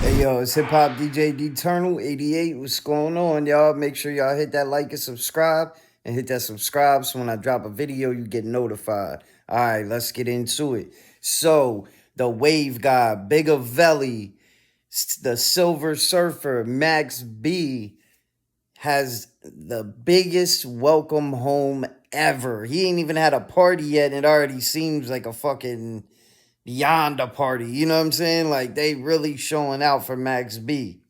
Hey yo, it's Hip Hop DJ Eternal 88. What's going on, y'all? Make sure y'all hit that like and subscribe, and hit that subscribe so when I drop a video, you get notified. All right, let's get into it. So, the wave guy, Bigger Valley, the Silver Surfer, Max B, has the biggest welcome home ever. He ain't even had a party yet, and it already seems like a fucking beyond a party. You know what I'm saying? Like, they really showing out for Max B.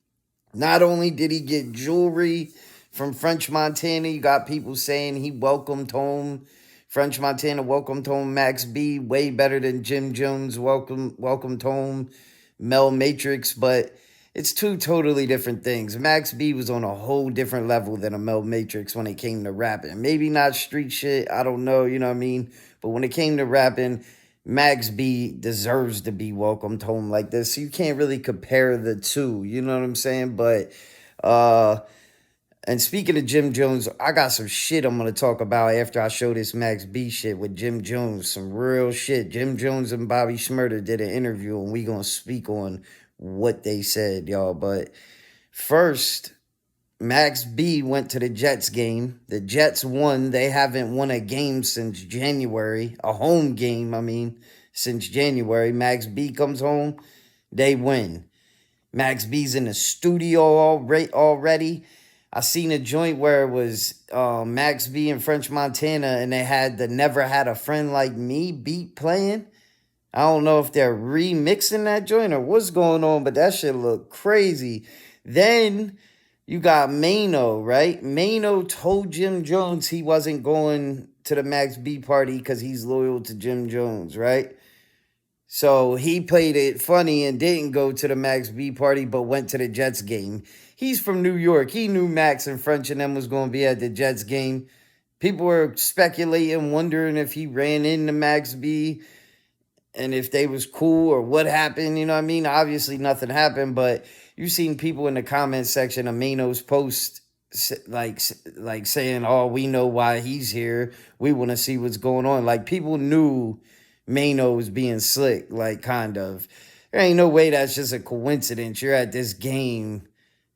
Not only did he get jewelry from French Montana, you got people saying he welcomed home. French Montana welcomed home Max B way better than Jim Jones welcomed home Mel Matrix, but it's two totally different things. Max B was on a whole different level than a Mel Matrix when it came to rapping. Maybe not street shit, I don't know, you know what I mean? But when it came to rapping, Max B deserves to be welcomed home like this. So you can't really compare the two, you know what I'm saying? But and speaking of Jim Jones, I got some shit I'm gonna talk about after I show this Max B shit with Jim Jones. Some real shit. Jim Jones and Bobby Shmurda did an interview, and we gonna speak on what they said, y'all. But first, Max B went to the Jets game. The Jets won. They haven't won a game since January. A home game, I mean, since January. Max B comes home, they win. Max B's in the studio already. I seen a joint where it was Max B and French Montana, and they had the Never Had a Friend Like Me beat playing. I don't know if they're remixing that joint or what's going on, but that shit look crazy. Then you got Maino, right? Maino told Jim Jones he wasn't going to the Max B party because he's loyal to Jim Jones, right? So he played it funny and didn't go to the Max B party, but went to the Jets game. He's from New York. He knew Max and French and them was going to be at the Jets game. People were speculating, wondering if he ran into Max B and if they was cool or what happened. You know what I mean? Obviously, nothing happened, but you seen people in the comment section of Maino's post like saying, "Oh, we know why he's here. We want to see what's going on." Like, people knew Maino was being slick, like, kind of. There ain't no way that's just a coincidence. You're at this game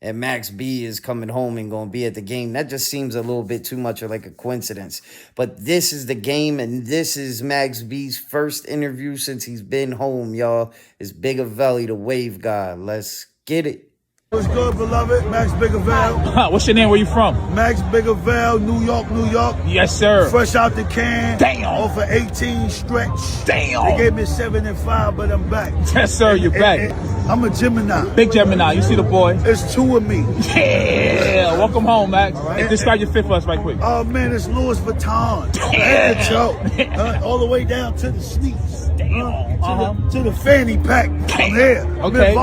and Max B is coming home and going to be at the game. That just seems a little bit too much of like a coincidence. But this is the game, and this is Max B's first interview since he's been home, y'all. It's Bigger Valley, the wave guy. Let's get it. What's good, beloved? Max Biggervale. What's your name? Where you from? Max Biggervale, New York, New York. Yes, sir. Fresh out the can. Damn. Off of 18 stretch. Damn. They gave me 7 and 5, but I'm back. Yes, sir. You're back. I'm a Gemini. Big Gemini. You see the boy? It's 2 of me. Yeah. Welcome home, Max. Right. Describe your fit for us right quick. Oh, man, it's Louis Vuitton. Head to toe. All the way down to the sneaks. To the fanny pack. I'm here. Okay.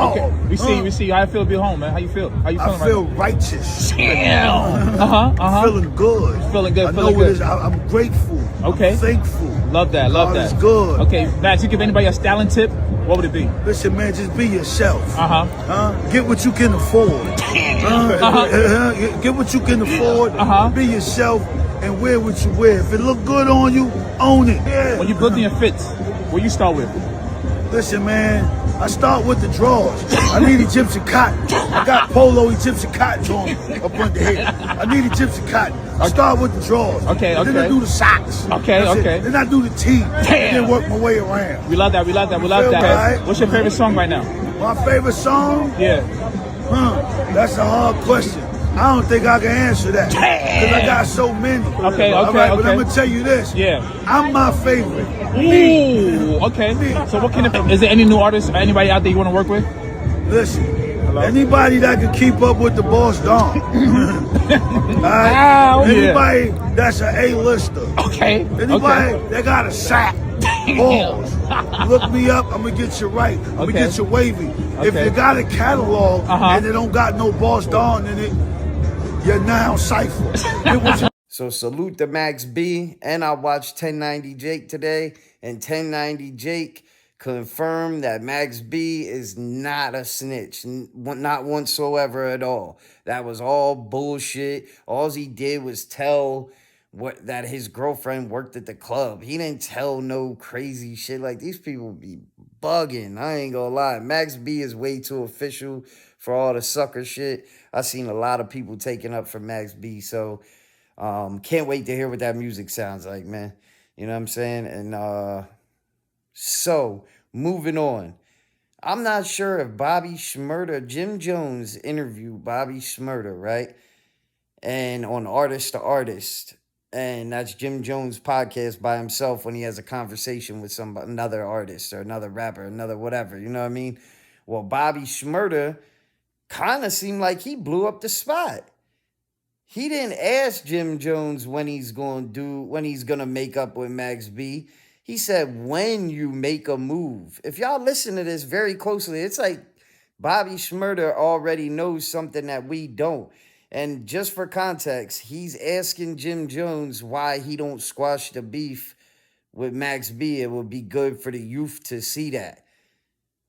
We see. How you feel to be home, man? How you feel? How you feeling? I feel righteous. Damn. Feeling good. Feeling good. I Feeling know good. it is. I'm grateful. Okay. I'm thankful. Love that. Love God that. is good. Okay, Max. You give anybody a styling tip? What would it be? Listen, man, just be yourself. Get what you can afford. Get what you can afford. Be yourself and wear what you wear. If it look good on you, own it. Yeah. When you building your fits, what you start with? Listen, man, I start with the drawers. I need Egyptian cotton. I got polo Egyptian cotton on up under here. I need Egyptian cotton. I start with the drawers. Okay. Then I do the socks. Okay. Then I do the tee. And then work my way around. We love that. Right? What's your favorite song right now? My favorite song? Yeah. That's a hard question. I don't think I can answer that because I got so many. Okay. But I'm gonna tell you this. Yeah. I'm my favorite. Ooh. Okay. So what is there any new artists or anybody out there you want to work with? Listen. Anybody that can keep up with the boss Don. Right? Anybody that's an A-lister. Okay. Anybody that got a sack. Balls. Look me up, I'm gonna get you right. I'm gonna get you wavy. If you got a catalog and it don't got no boss Don in it, you're now cipher. So salute to Max B. And I watched 1090 Jake today. And 1090 Jake confirmed that Max B is not a snitch. Not whatsoever at all. That was all bullshit. All he did was tell that his girlfriend worked at the club. He didn't tell no crazy shit. Like, these people be bugging. I ain't gonna lie. Max B is way too official for all the sucker shit. I seen a lot of people taking up for Max B. So can't wait to hear what that music sounds like, man. You know what I'm saying? And so moving on. I'm not sure if Bobby Shmurda, Jim Jones interviewed Bobby Shmurda, right? And on Artist to Artist. And that's Jim Jones' podcast by himself when he has a conversation with another artist or another rapper, another whatever, you know what I mean? Well, Bobby Shmurda kind of seemed like he blew up the spot. He didn't ask Jim Jones when he's gonna make up with Max B. He said, when you make a move. If y'all listen to this very closely, it's like Bobby Shmurda already knows something that we don't. And just for context, he's asking Jim Jones why he don't squash the beef with Max B. It would be good for the youth to see that.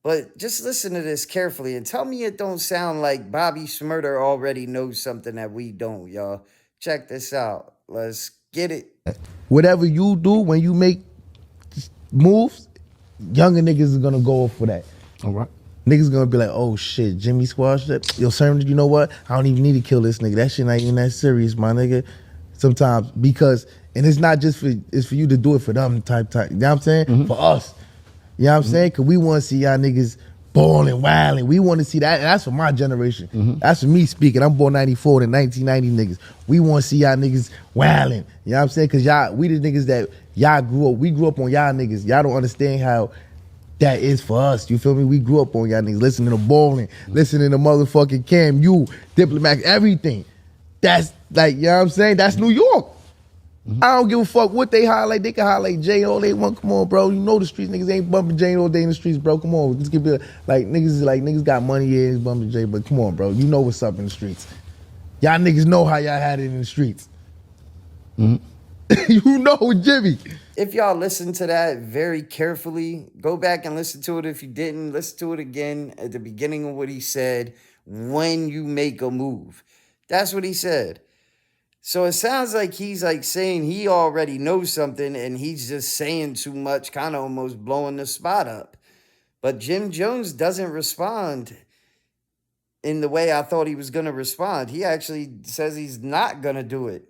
But just listen to this carefully and tell me it don't sound like Bobby Shmurda already knows something that we don't, y'all. Check this out. Let's get it. Whatever you do when you make moves, younger niggas is gonna go for that. All right. Niggas gonna be like, oh shit, Jimmy squashed it. Yo, Sermon, you know what? I don't even need to kill this nigga. That shit ain't even that serious, my nigga. Sometimes because, and it's not just it's for you to do it for them type. You know what I'm saying? Mm-hmm. For us. You know what I'm saying? Because we want to see y'all niggas balling, wilding. We want to see that. And that's for my generation. Mm-hmm. That's for me speaking. I'm born 94 to 1990 niggas. We want to see y'all niggas wilding. You know what I'm saying? Because we the niggas that y'all grew up. We grew up on y'all niggas. Y'all don't understand how that is for us. You feel me? We grew up on y'all niggas. Listening to balling. Listening to motherfucking Cam U, Diplomat, everything. That's like, you know what I'm saying? That's New York. Mm-hmm. I don't give a fuck what they highlight. They can highlight Jay all they want. Come on, bro. You know the streets. Niggas ain't bumping Jay all day in the streets, bro. Come on. Just give it niggas got money, yeah, it's bumping Jay, but come on, bro. You know what's up in the streets. Y'all niggas know how y'all had it in the streets. Mm-hmm. You know, Jimmy. If y'all listen to that very carefully, go back and listen to it. If you didn't, listen to it again at the beginning of what he said. When you make a move. That's what he said. So it sounds like he's like saying he already knows something and he's just saying too much, kind of almost blowing the spot up. But Jim Jones doesn't respond in the way I thought he was going to respond. He actually says he's not going to do it.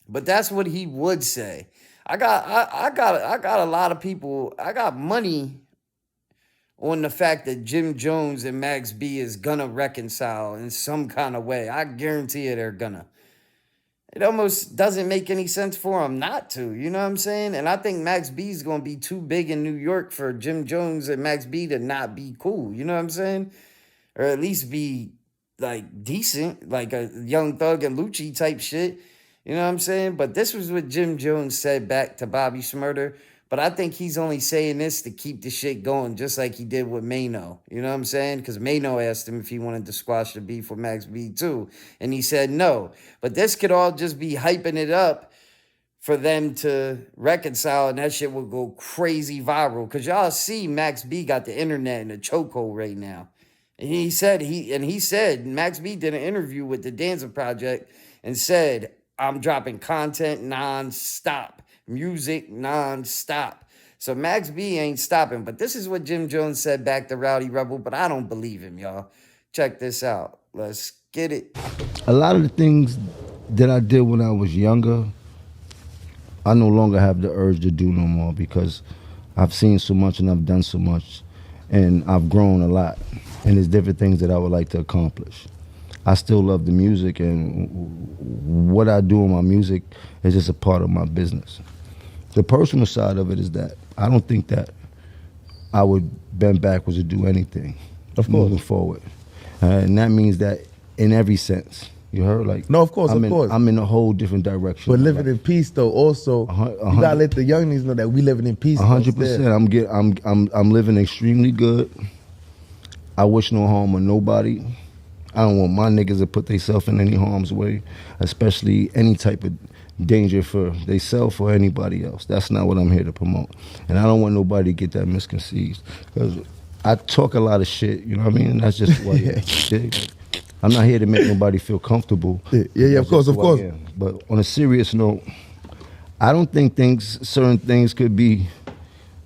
But that's what he would say. I got a lot of people. I got money on the fact that Jim Jones and Max B is going to reconcile in some kind of way. I guarantee you they're going to. It almost doesn't make any sense for him not to, you know what I'm saying? And I think Max B is going to be too big in New York for Jim Jones and Max B to not be cool, you know what I'm saying? Or at least be, like, decent, like a Young Thug and Lucci type shit, you know what I'm saying? But this was what Jim Jones said back to Bobby Shmurda. But I think he's only saying this to keep the shit going, just like he did with Maino. You know what I'm saying? Because Maino asked him if he wanted to squash the beef with Max B too. And he said no. But this could all just be hyping it up for them to reconcile, and that shit will go crazy viral. Because y'all see Max B got the internet in a chokehold right now. And he said Max B did an interview with the Danza Project and said, I'm dropping content non-stop. Music non-stop. So Max B ain't stopping. But this is what Jim Jones said back to Rowdy Rebel, but I don't believe him, y'all. Check this out. Let's get it. A lot of the things that I did when I was younger, I no longer have the urge to do no more because I've seen so much and I've done so much and I've grown a lot. And there's different things that I would like to accomplish. I still love the music, and what I do in my music is just a part of my business. The personal side of it is that I don't think that I would bend backwards to do anything moving forward. And that means that in every sense. You heard? Like, no, of course, I'm course. I'm in a whole different direction. But living in peace, though, also, you gotta let the youngins know that we living in peace. 100%. I'm living extremely good. I wish no harm on nobody. I don't want my niggas to put themselves in any harm's way, especially any type of danger for themselves or anybody else. That's not what I'm here to promote. And I don't want nobody to get that misconceived. Because I talk a lot of shit, you know what I mean? And that's just what I am. I'm not here to make nobody feel comfortable. Yeah, of course. But on a serious note, I don't think certain things could be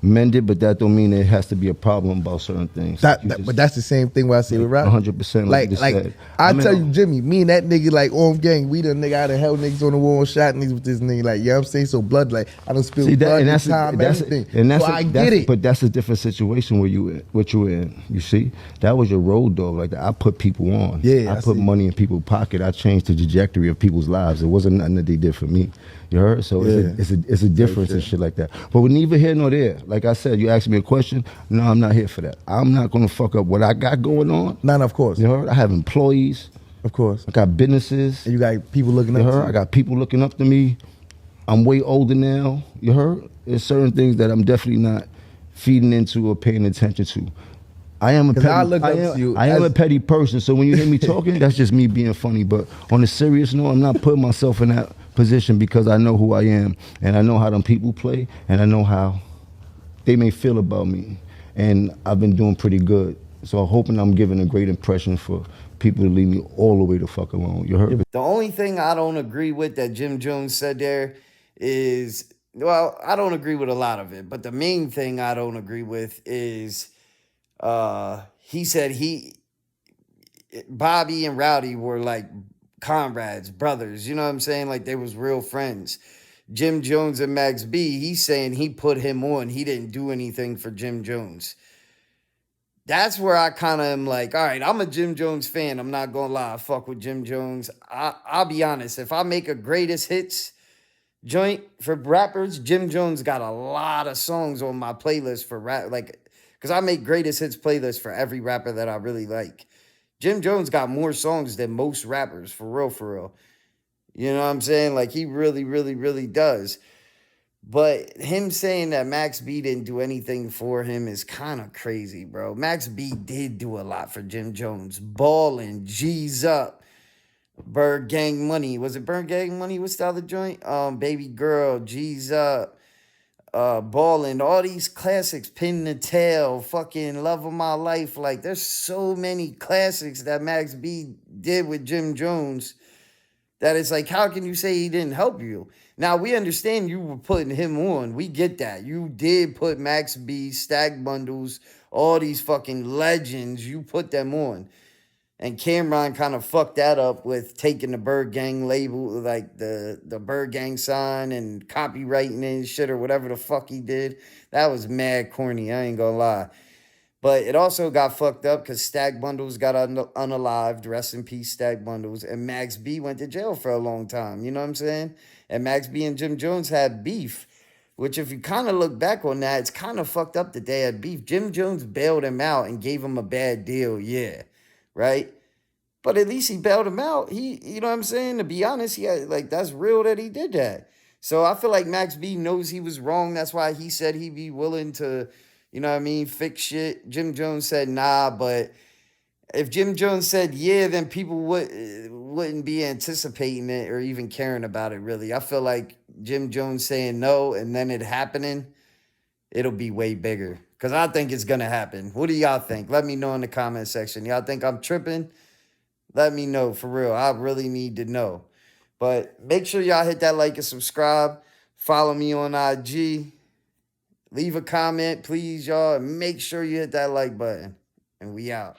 mended, but that don't mean it has to be a problem about certain things. But that's the same thing what I say with rap. 100%. Like said. I tell you, Jimmy, me and that nigga like on gang, we the nigga out of hell niggas on the wall and shot niggas with this nigga. Like, you know what I'm saying? So blood, like I don't spill blood and time, everything. So I get it. But that's a different situation where you were in. You see? That was your road dog. Like I put people on. Yeah. I put money in people's pocket. I changed the trajectory of people's lives. It wasn't nothing that they did for me. You heard? So it's a difference and shit like that. But we're neither here nor there. Like I said, you asked me a question. No, I'm not here for that. I'm not gonna fuck up what I got going on. None, of course. You heard? I have employees. Of course. I got businesses. And you got people looking up to you. I got people looking up to me. I'm way older now. You heard? There's certain things that I'm definitely not feeding into or paying attention to. I am a petty person, so when you hear me talking, that's just me being funny. But on a serious note, I'm not putting myself in that position because I know who I am, and I know how them people play, and I know how they may feel about me. And I've been doing pretty good. So I'm hoping I'm giving a great impression for people to leave me all the way the fuck alone. You heard? The only thing I don't agree with that Jim Jones said there is, well, I don't agree with a lot of it, but the main thing I don't agree with is he said Bobby and Rowdy were like comrades, brothers, you know what I'm saying? Like they was real friends. Jim Jones and Max B, he's saying he put him on. He didn't do anything for Jim Jones. That's where I kind of am like, all right, I'm a Jim Jones fan. I'm not going to lie. I fuck with Jim Jones. I'll be honest. If I make a greatest hits joint for rappers, Jim Jones got a lot of songs on my playlist for rap. Like, because I make greatest hits playlists for every rapper that I really like. Jim Jones got more songs than most rappers, for real, for real. You know what I'm saying? Like, he really, really, really does. But him saying that Max B didn't do anything for him is kind of crazy, bro. Max B did do a lot for Jim Jones. Ballin', G's Up, Bird Gang Money. Was it Bird Gang Money? What's the other joint? Baby Girl, G's Up, Ballin'. All these classics, Pin the Tail, fucking Love of My Life. Like, there's so many classics that Max B did with Jim Jones that it's like, how can you say he didn't help you? Now, we understand you were putting him on. We get that. You did put Max B, Stack Bundles, all these fucking legends. You put them on. And Cameron kind of fucked that up with taking the Bird Gang label, like the Bird Gang sign and copywriting and shit or whatever the fuck he did. That was mad corny. I ain't gonna lie. But it also got fucked up because Stack Bundles got unalived. Rest in peace, Stack Bundles. And Max B went to jail for a long time. You know what I'm saying? And Max B and Jim Jones had beef. Which, if you kind of look back on that, it's kind of fucked up that they had beef. Jim Jones bailed him out and gave him a bad deal, yeah. Right? But at least he bailed him out. You know what I'm saying? To be honest, that's real that he did that. So I feel like Max B knows he was wrong. That's why he said he'd be willing to, you know what I mean, fix shit. Jim Jones said nah, but if Jim Jones said yeah, then people wouldn't be anticipating it or even caring about it, really. I feel like Jim Jones saying no and then it happening, it'll be way bigger. Because I think it's going to happen. What do y'all think? Let me know in the comment section. Y'all think I'm tripping? Let me know, for real. I really need to know. But make sure y'all hit that like and subscribe. Follow me on IG. Leave a comment, please, y'all. And make sure you hit that like button. And we out.